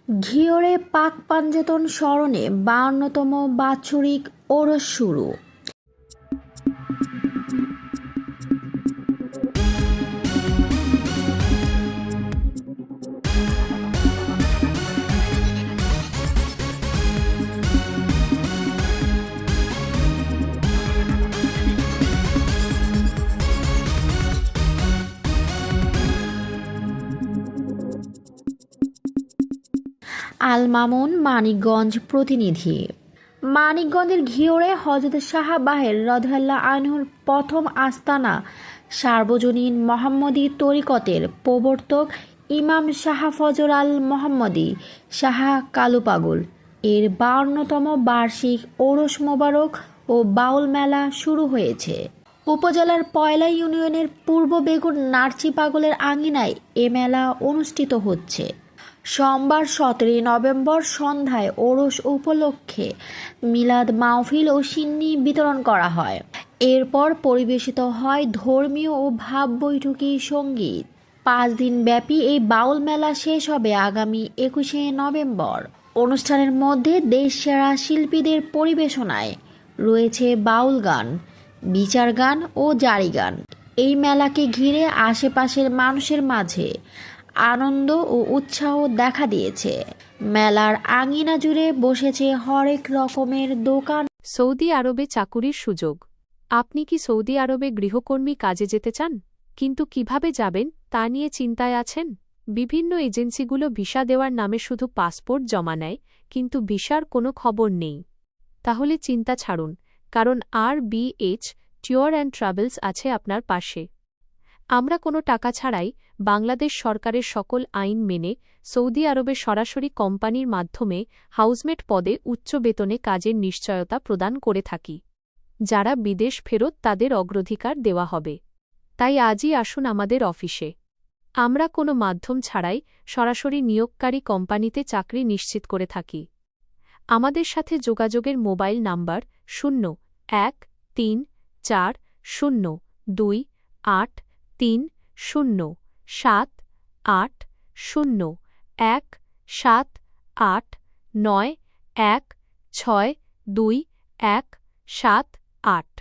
ঘিওরে পাক পাঞ্জেতন স্মরণে ৫২তম বাৎসরিক ওরস শুরু। আল মামুন, মানিকগঞ্জ প্রতিনিধি। মানিকগঞ্জের ঘিওরে হযরত শাহ বাহের রাদিয়াল্লাহু আনহুর প্রথম আস্তানা সার্বজনীন মোহাম্মদী তরিকতের প্রবর্তক ইমাম শাহ ফজল আল মোহাম্মদী শাহ কালুপাগল এর ৫২তম বার্ষিক ওরস মোবারক ও বাউল মেলা শুরু হয়েছে। উপজেলার পয়লা ইউনিয়নের পূর্ব বেগুন নার্চি পাগলের আঙিনায় এ মেলা অনুষ্ঠিত হচ্ছে। সোমবার ১৭ নভেম্বর সন্ধ্যায় ওরস উপলক্ষে মিলাদ মাহফিল ও সিন্নি বিতরণ করা হয়। এরপর পরিবেশিত হয় ধর্মীয় ও ভাব বৈঠকি সঙ্গীত। ৫ দিনব্যাপী এই বাউল মেলা শেষ হবে আগামী ২১শে নভেম্বর। অনুষ্ঠানের মধ্যে দেশসেরা শিল্পীদের পরিবেশনায় রয়েছে বাউল গান, বিচার গান ও জারি গান। এই মেলাকে ঘিরে আশেপাশের মানুষের মাঝে আনন্দ ও উৎসাহ দেখা দিয়েছে। মেলার আঙিনা জুড়ে বসেছে হরেক রকমের দোকান। সৌদি আরবে চাকুরির সুযোগ। আপনি কি সৌদি আরবে গৃহকর্মী কাজে যেতে চান, কিন্তু কিভাবে যাবেন তা নিয়ে চিন্তায় আছেন? বিভিন্ন এজেন্সিগুলো ভিসা দেওয়ার নামে শুধু পাসপোর্ট জমা নেয়, কিন্তু ভিসার কোনো খবর নেই। তাহলে চিন্তা ছাড়ুন, কারণ RBH ট্যুর অ্যান্ড ট্রাভেলস আছে আপনার পাশে। আমরা কোনো টাকা ছাড়াই বাংলাদেশ সরকারের সকল আইন মেনে সৌদি আরবে সরাসরি কোম্পানির মাধ্যমে হাউসমেট পদে উচ্চ বেতনে কাজের নিশ্চয়তা প্রদান করে থাকি। যারা বিদেশ ফেরত তাদের অগ্রাধিকার দেওয়া হবে। তাই আজই আসুন আমাদের অফিসে। আমরা কোনো মাধ্যম ছাড়াই সরাসরি নিয়োগকারী কোম্পানিতে চাকরি নিশ্চিত করে থাকি। আমাদের সাথে যোগাযোগের মোবাইল নাম্বার 0-1-3-4-0-2-8-0-1-7-8-9-1-6-2-1-7-8।